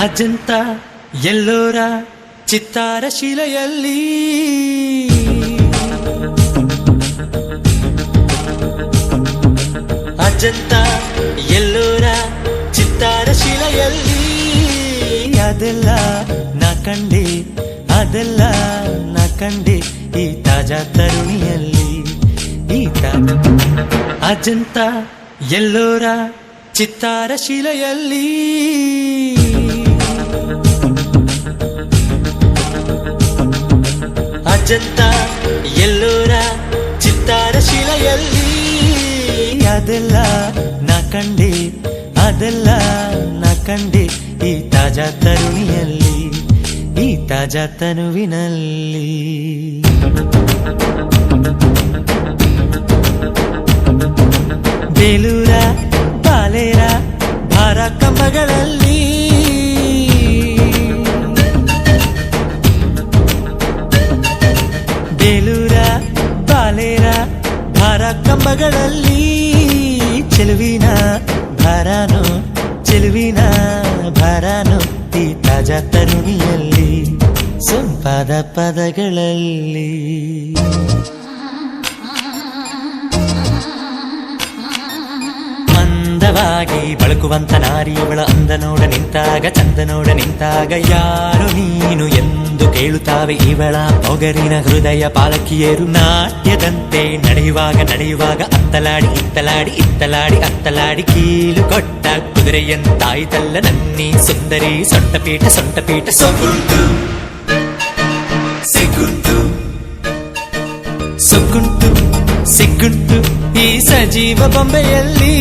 ಅಜಂತ ಎಲ್ಲೋರ ಚಿತ್ತಾರ ಶಿಲೆಯಲ್ಲಿ ಅಜಂತ ಎಲ್ಲೋರ ಚಿತ್ತಾರ ಶಿಲೆಯಲ್ಲಿ ಅದೆಲ್ಲ ನಾ ಕಂಡೆ ಅದೆಲ್ಲ ನಾ ಕಂಡೆ ಈ ತಾಜಾ ತರುಣಿಯಲ್ಲಿ ಈ ಅಜಂತ ಎಲ್ಲೋರ ಚಿತ್ತಾರ ಶಿಲೆಯಲ್ಲಿ ಅಜಂತ ಎಲ್ಲೋರ ಚಿತ್ತಾರ ಶಿಲೆಯಲ್ಲಿ ಅದೆಲ್ಲ ನಾ ಕಂಡೆ ಅದೆಲ್ಲ ನಾ ಕಂಡೆ ಈ ತಾಜಾ ತರುಣಿಯಲ್ಲಿ ಈ ತಾಜಾ ತನುವಿನಲ್ಲಿ ಬೇಲೂರ ಬಾಲೇರ ಭಾರ ಕಂಬಗಳಲ್ಲಿ ಬೇಲೂರ ಬಾಲೇರ ಭಾರ ಕಂಬಗಳಲ್ಲಿ ಚೆಲುವಿನ ಭಾರಾನು ಚೆಲುವಿನ ಭಾರಾನು ಈ ತಾಜಾ ತರುಣಿಯಲ್ಲಿ ಸೊಂಪಾದ ಪದಗಳಲ್ಲಿ ಮಂದವಾಗಿ ಬಳಕುವಂತ ನಾರಿಯವಳ ಅಂದ ನೋಡ ನಿಂತಾಗ ಚಂದ ನೋಡ ನಿಂತಾಗ ಯಾರು ನೀನು ಎಂದು ಕೇಳುತ್ತಾವೆ ಇವಳ ಮೊಗರಿನ ಹೃದಯ ಪಾಲಕಿಯರು ನಾಟ್ಯದಂತೆ ನಡೆಯುವಾಗ ನಡೆಯುವಾಗ ಅತ್ತಲಾಡಿ ಇತ್ತಲಾಡಿ ಇತ್ತಲಾಡಿ ಅತ್ತಲಾಡಿ ಕೀಲು ಕೊಟ್ಟ ಕುದುರೆಯಂತಾಯ್ತಲ್ಲ ನನ್ನಿ ಸುಂದರಿ ಸೊಂಟಪೀಠ ಸೊಂಟಪೀಠ ಸೊಗುಂಟು ಸಿಗುಂಟು ಸೊಗುಂಟು ಸಿಗುಂಟು ಈ ಸಜೀವ ಬೊಂಬೆಯಲ್ಲಿ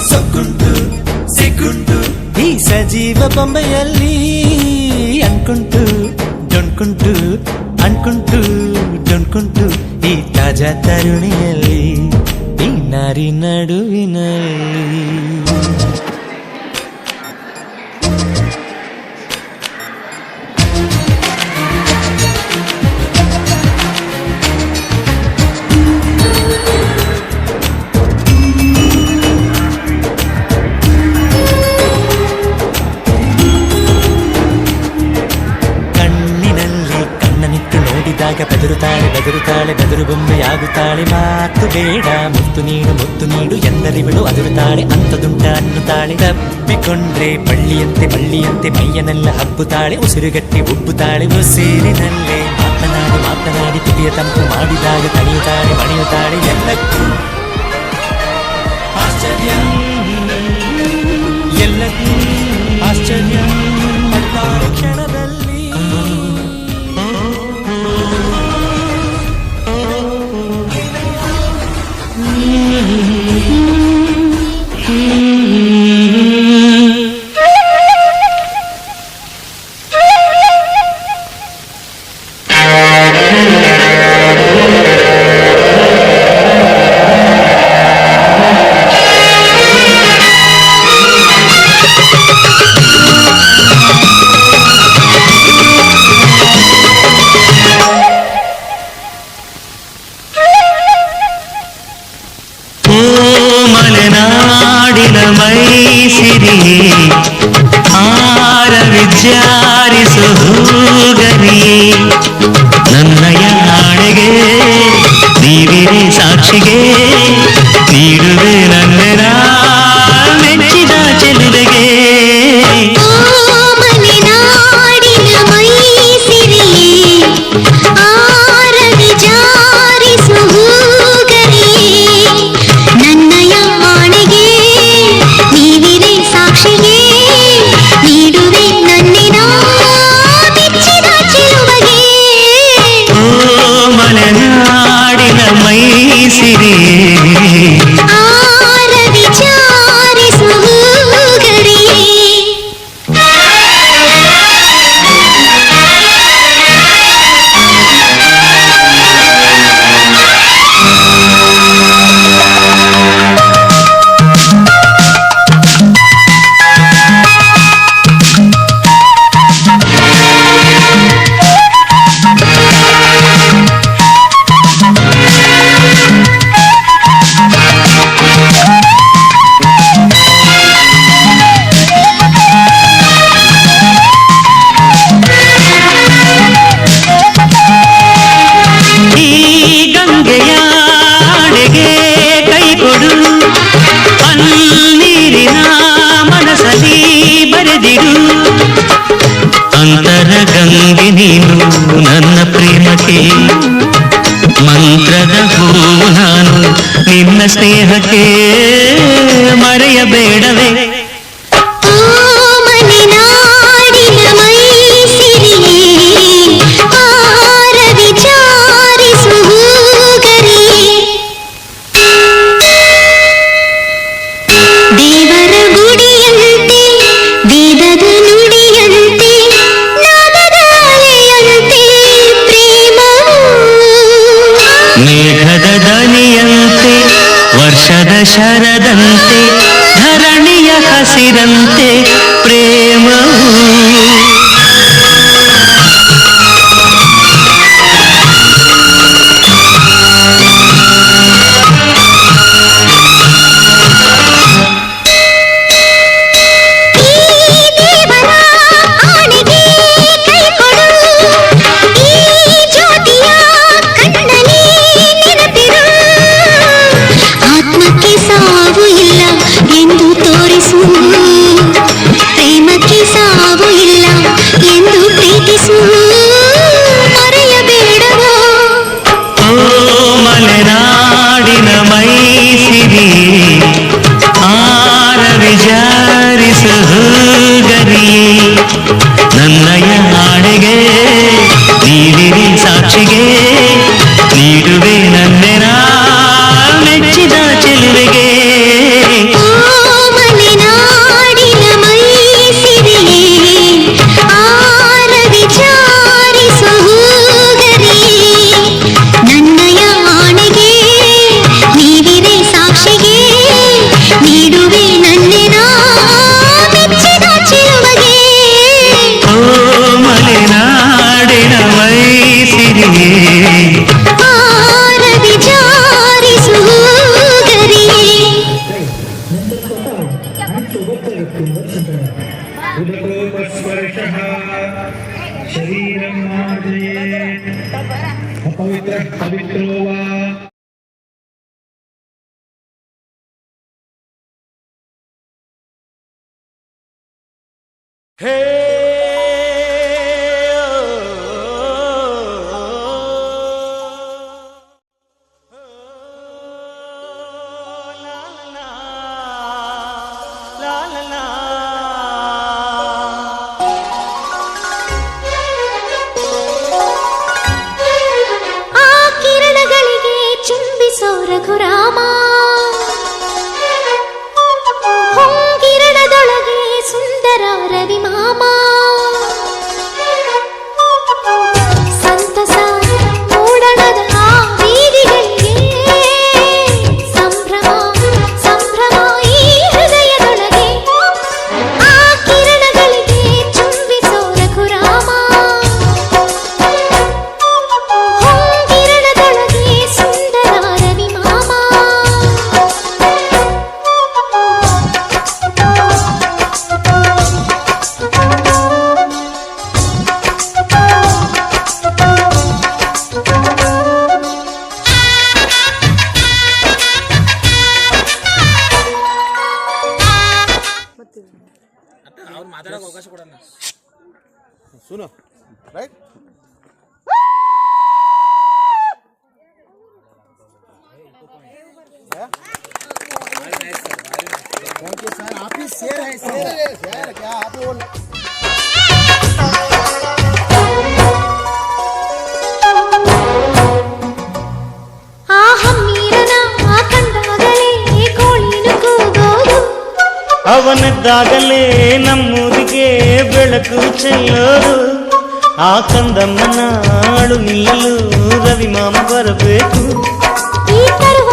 ಸೊಗುಂಟು ಸಿಗುಂಟು ಈ ಸಜೀವ ಬೊಂಬೆಯಲ್ಲಿ ಅನ್ಕುಂಟು ಡೊಣ್ಕುಂಟು ಅನ್ಕುಂಟು ಡೊಣ್ಕುಂಟು ಈ ತಾಜಾ ತರುಣಿಯಲ್ಲಿ ಈ ನಾರಿ ನಡುವಿನಲ್ಲಿ ಬೆದರುತ್ತಾಳೆ ಬೆದರುತ್ತಾಳೆ ಬೆದರು ಬೊಂಬೆಯಾಗುತ್ತಾಳೆ ಮಾತು ಬೇಡ ಮುತ್ತು ನೀಡು ಎಂದರಿವಳು ಅದರುತ್ತಾಳೆ ಅಂತದುಂಟ ಅನ್ನುತ್ತಾಳೆ ತಪ್ಪಿಕೊಂಡ್ರೆ ಬಳ್ಳಿಯಂತೆ ಬಳ್ಳಿಯಂತೆ ಮೈಯನೆಲ್ಲ ಹಬ್ಬುತ್ತಾಳೆ ಉಸಿರುಗಟ್ಟಿ ಉಬ್ಬುತ್ತಾಳೆ ಉಸಿರಿನಲ್ಲೇ ಮಾತನಾಡಿ ಮಾತನಾಡಿ ತುದಿಯ ತಂಪು ಮಾಡಿದಾಗ ತಣಿಯುತ್ತಾಳೆ ಮಣಿಯುತ್ತಾಳೆ ಎಲ್ಲಕ್ಕೂ ಆಶ್ಚರ್ಯ ಎಲ್ಲಕ್ಕೂ ಆಶ್ಚರ್ಯ ಪಡ್ತಾಳೆ ಕ್ಷಣದಲ್ಲಿ ಮಲೆನಾಡಿನ ಮೈಸಿರಿಯೇ ಆರ ವಿಚಾರಿಸು ಹೂಗರಿಯೇ ನನ್ನಯ ನಾಳೆಗೆ ನೀವಿರೇ ಸಾಕ್ಷಿಗೆ ನೀಡುವೆ ನನ್ನೆನ ಮೆಚ್ಚಿದ ಚೆಲುವೆಗೆ ಸಾಕ್ಷಿಗೆ ನೀಡುವೆ ನನ್ನಿನ ಮೆಚ್ಚಿದ ತಿಳಿದಿರು ಅಂತರ ಗಂಗೆ ನೀನು ನನ್ನ ಪ್ರೇಮಕ್ಕೆ ಮಂತ್ರದ ಹೂವು ನಾನು ನಿನ್ನ ಸ್ನೇಹಕ್ಕೆ ಮರೆಯಬೇಡವೇ ಮೇಘದ ದನಿಯಂತೆ ವರ್ಷದ ಶರದಂತೆ ಧರಣಿಯ ಹಸಿರಂತೆ ಪ್ರೇಮವು ಪ್ರೇಮಕ್ಕೆ ಸಾವು ಇಲ್ಲ ಎಂದು ಪ್ರೀತಿಸು ಮರೆಯಬೇಡವೋ ಓ ಮಲೆನಾಡಿನ ಮೈಸಿರಿ ಆರ ವಿಚಾರಿಸು ಗರಿಯೇ ನನ್ನಯ ನಾಡೆಗೆ ನೀಡಿರಿ ಸಾಕ್ಷಿಗೆ ನೀಡುವೆ ನನ್ನೆನ ಮೆಚ್ಚಿದ ಚೆಲುವೆಗೆ शरीरं मार्जयेत् अपवित्रः पवित्रो वा ಹೇ ರಘುರಾಮ ಹೊಂಗಿರಣದೊಳಗೆ ಸುಂದರ ರವಿಮಾಮ ಸಂತಸ ಮೂಡಣದ ಬೀದಿಗಳಿಗೆ ಸಂಭ್ರಮ ಸಂಭ್ರಮ ಈ ಹೃದಯದೊಳಗೆ ಆ ಕಿರಣಗಳಿಗೆ ಚುಂಬಿಸೋ ರಘುರಾಮ ಹೊಂಗಿರಣದೊಳಗೆ ಸುಂದರ ರವಿಮಾಮ ಅವ್ರು ಮಾತಾಡೋಕೆ ಅವಕಾಶ ಕೊಡೋಣ ಸುನು ರೈಟ್ थैंक यू सर आप ही शेर है शेर क्या आप बोल ಆ ಹಮ್ಮೀರನ ಕಂಡಾಗಲೇ ಕೋಳಿನು ಕೂಗೋದು ಅವನಿದ್ದಾಗಲೇ ನಮ್ಮೂರಿಗೆ ಬೆಳಕು ಚೆಲ್ಲೋದು ಆ ಕಂದಮ್ಮನ ಅಳು ನಿಲ್ಲಲು ರವಿಮಾಮ ಬರಬೇಕು ಈ ತರುವ